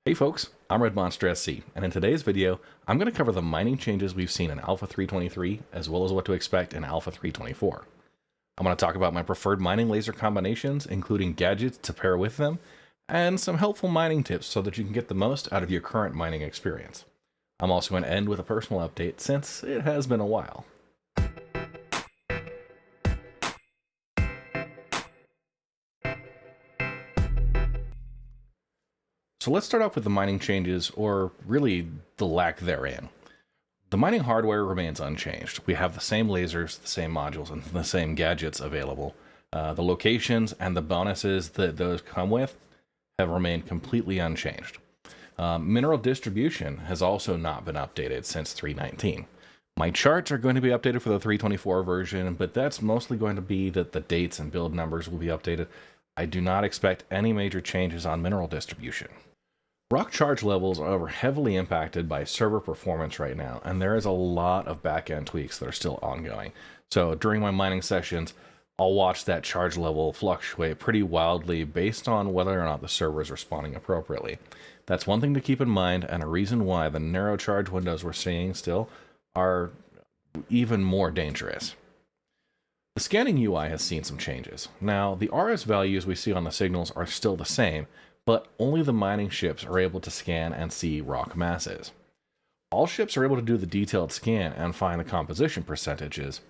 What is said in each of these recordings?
Hey folks, I'm Red Monster SC, and in today's video, I'm going to cover the mining changes we've seen in Alpha 323, as well as what to expect in Alpha 324. I'm going to talk about my preferred mining laser combinations, including gadgets to pair with them, and some helpful mining tips so that you can get the most out of your current mining experience. I'm also going to end with a personal update, since it has been a while. So let's start off with the mining changes, or really the lack therein. The mining hardware remains unchanged. We have the same lasers, the same modules, and the same gadgets available. The locations and the bonuses that those come with have remained completely unchanged. Mineral distribution has also not been updated since 319. My charts are going to be updated for the 324 version, but that's mostly going to be that the dates and build numbers will be updated. I do not expect any major changes on mineral distribution. Rock charge levels are heavily impacted by server performance right now, and there is a lot of back-end tweaks that are still ongoing. So during my mining sessions, I'll watch that charge level fluctuate pretty wildly based on whether or not the server is responding appropriately. That's one thing to keep in mind, and a reason why the narrow charge windows we're seeing still are even more dangerous. The scanning UI has seen some changes. Now, the RS values we see on the signals are still the same, but only the mining ships are able to scan and see rock masses. All ships are able to do the detailed scan and find the composition percentages,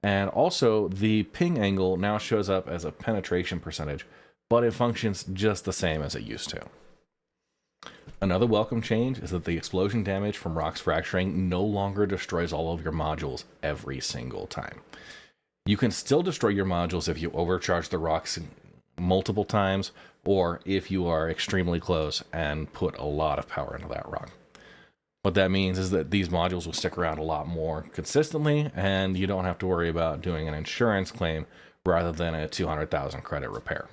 and also the ping angle now shows up as a penetration percentage, but it functions just the same as it used to. Another welcome change is that the explosion damage from rocks fracturing no longer destroys all of your modules every single time. You can still destroy your modules if you overcharge the rocks multiple times, or if you are extremely close and put a lot of power into that rock. What that means is that these modules will stick around a lot more consistently, and you don't have to worry about doing an insurance claim rather than a 200,000 credit repair.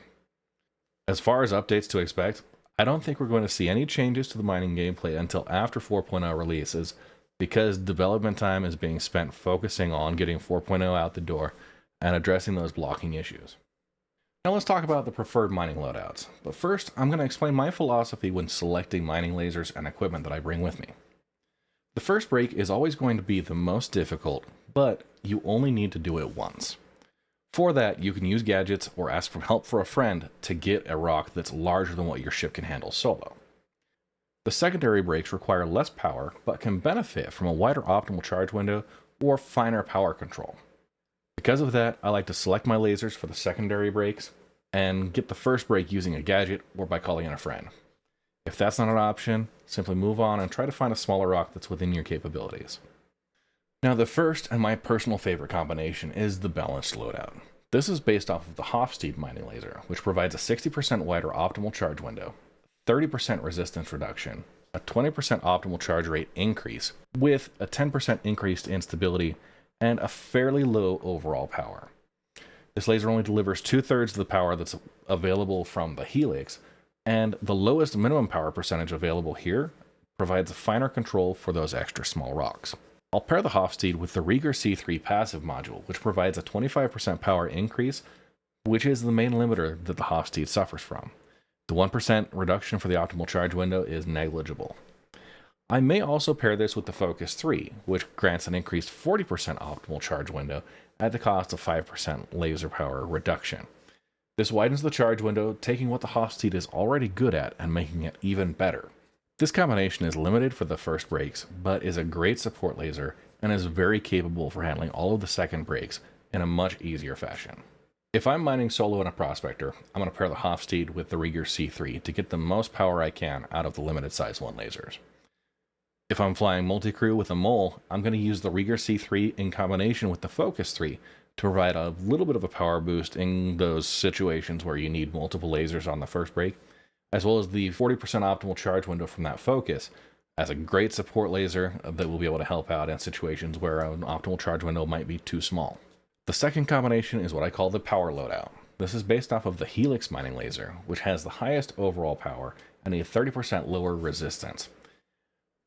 As far as updates to expect, I don't think we're going to see any changes to the mining gameplay until after 4.0 releases, because development time is being spent focusing on getting 4.0 out the door and addressing those blocking issues. Now let's talk about the preferred mining loadouts, but first I'm going to explain my philosophy when selecting mining lasers and equipment that I bring with me. The first break is always going to be the most difficult, but you only need to do it once. For that, you can use gadgets or ask for help for a friend to get a rock that's larger than what your ship can handle solo. The secondary breaks require less power, but can benefit from a wider optimal charge window or finer power control. Because of that, I like to select my lasers for the secondary breaks and get the first break using a gadget or by calling in a friend. If that's not an option, simply move on and try to find a smaller rock that's within your capabilities. Now, the first and my personal favorite combination is the balanced loadout. This is based off of the Hofstede mining laser, which provides a 60% wider optimal charge window, 30% resistance reduction, a 20% optimal charge rate increase, with a 10% increased instability, and a fairly low overall power. This laser only delivers 2/3 of the power that's available from the Helix, and the lowest minimum power percentage available here provides a finer control for those extra small rocks. I'll pair the Hofstede with the Rieger C3 passive module, which provides a 25% power increase, which is the main limiter that the Hofstede suffers from. The 1% reduction for the optimal charge window is negligible. I may also pair this with the Focus 3, which grants an increased 40% optimal charge window at the cost of 5% laser power reduction. This widens the charge window, taking what the Hofstede is already good at and making it even better. This combination is limited for the first breaks, but is a great support laser and is very capable for handling all of the second breaks in a much easier fashion. If I'm mining solo in a Prospector, I'm going to pair the Hofstede with the Rieger C3 to get the most power I can out of the limited size 1 lasers. If I'm flying multi-crew with a mole, I'm going to use the Rieger C3 in combination with the Focus 3 to provide a little bit of a power boost in those situations where you need multiple lasers on the first break, as well as the 40% optimal charge window from that Focus as a great support laser that will be able to help out in situations where an optimal charge window might be too small. The second combination is what I call the power loadout. This is based off of the Helix mining laser, which has the highest overall power and a 30% lower resistance.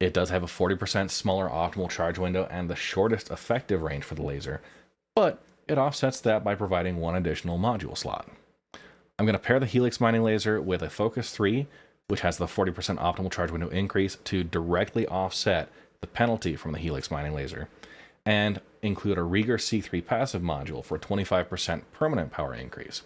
It does have a 40% smaller optimal charge window and the shortest effective range for the laser, but it offsets that by providing one additional module slot. I'm going to pair the Helix mining laser with a Focus 3 which has the 40% optimal charge window increase to directly offset the penalty from the Helix mining laser, and include a Rieger C3 passive module for a 25% permanent power increase.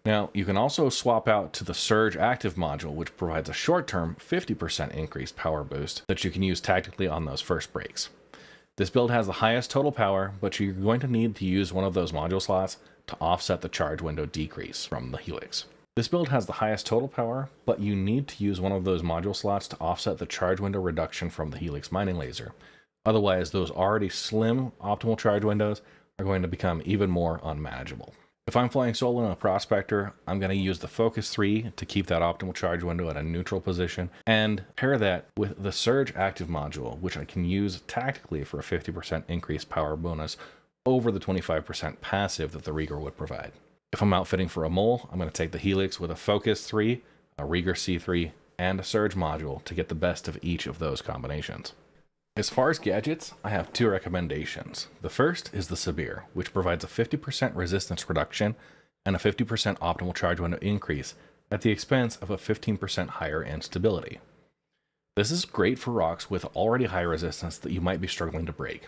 Now, you can also swap out to the Surge active module, which provides a short-term 50% increased power boost that you can use tactically on those first breaks. This build has the highest total power, but you're going to need to use one of those module slots to offset the charge window decrease from the Helix. This build has the highest total power, but you need to use one of those module slots to offset the charge window reduction from the Helix mining laser. Otherwise, those already slim optimal charge windows are going to become even more unmanageable. If I'm flying solo in a Prospector, I'm going to use the Focus 3 to keep that optimal charge window at a neutral position, and pair that with the Surge active module, which I can use tactically for a 50% increased power bonus over the 25% passive that the Rieger would provide. If I'm outfitting for a mole, I'm going to take the Helix with a Focus 3, a Rieger C3, and a Surge module to get the best of each of those combinations. As far as gadgets, I have two recommendations. The first is the Sabir, which provides a 50% resistance reduction and a 50% optimal charge window increase at the expense of a 15% higher instability. This is great for rocks with already high resistance that you might be struggling to break,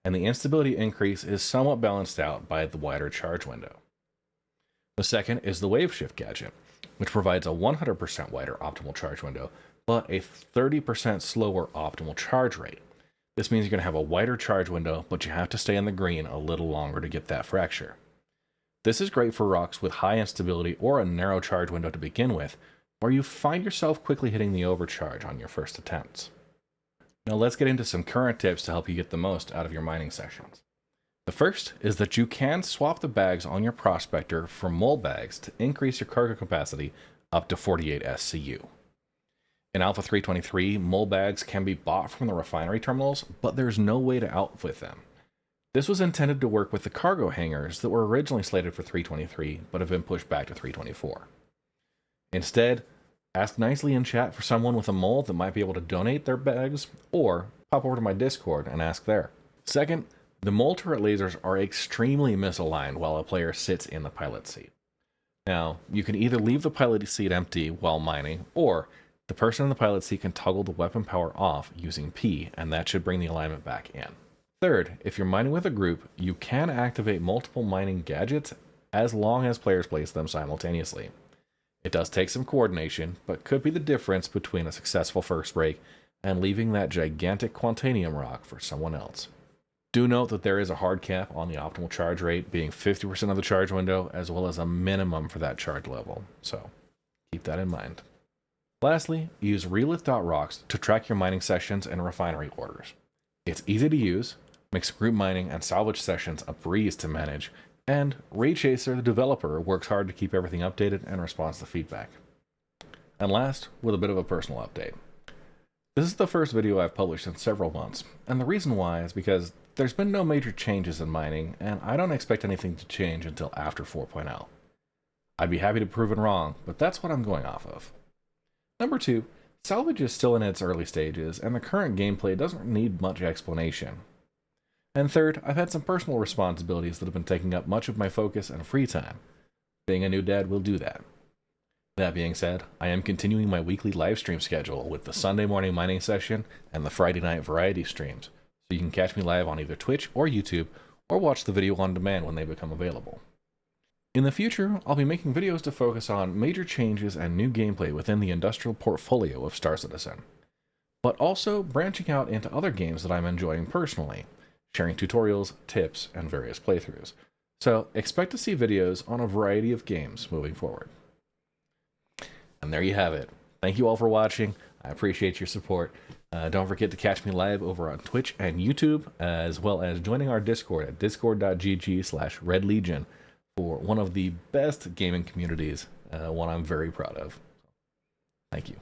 and the instability increase is somewhat balanced out by the wider charge window. The second is the Wave Shift gadget, which provides a 100% wider optimal charge window, but a 30% slower optimal charge rate. This means you're going to have a wider charge window, but you have to stay in the green a little longer to get that fracture. This is great for rocks with high instability or a narrow charge window to begin with, where you find yourself quickly hitting the overcharge on your first attempts. Now let's get into some current tips to help you get the most out of your mining sessions. The first is that you can swap the bags on your Prospector for mole bags to increase your cargo capacity up to 48 SCU. In Alpha 323, mole bags can be bought from the refinery terminals, but there's no way to outfit them. This was intended to work with the cargo hangars that were originally slated for 323, but have been pushed back to 324. Instead, ask nicely in chat for someone with a mole that might be able to donate their bags, or pop over to my Discord and ask there. Second, the mole turret lasers are extremely misaligned while a player sits in the pilot seat. Now, you can either leave the pilot seat empty while mining, or the person in the pilot seat can toggle the weapon power off using P, and that should bring the alignment back in. Third, if you're mining with a group, you can activate multiple mining gadgets as long as players place them simultaneously. It does take some coordination, but could be the difference between a successful first break and leaving that gigantic Quantanium rock for someone else. Do note that there is a hard cap on the optimal charge rate being 50% of the charge window, as well as a minimum for that charge level, so keep that in mind. Lastly, use relith.rocks to track your mining sessions and refinery orders. It's easy to use, makes group mining and salvage sessions a breeze to manage, and Raychaser, the developer, works hard to keep everything updated and responds to feedback. And last, with a bit of a personal update. This is the first video I've published in several months, and the reason why is because there's been no major changes in mining, and I don't expect anything to change until after 4.0. I'd be happy to be proven wrong, but that's what I'm going off of. Number 2, salvage is still in its early stages, and the current gameplay doesn't need much explanation. And third, I've had some personal responsibilities that have been taking up much of my focus and free time. Being a new dad will do that. That being said, I am continuing my weekly live stream schedule with the Sunday morning mining session and the Friday night variety streams, so you can catch me live on either Twitch or YouTube, or watch the video on demand when they become available. In the future, I'll be making videos to focus on major changes and new gameplay within the industrial portfolio of Star Citizen, but also branching out into other games that I'm enjoying personally, sharing tutorials, tips, and various playthroughs. So expect to see videos on a variety of games moving forward. And there you have it. Thank you all for watching. I appreciate your support. Don't forget to catch me live over on Twitch and YouTube, as well as joining our Discord at discord.gg/redlegion for one of the best gaming communities, one I'm very proud of. Thank you.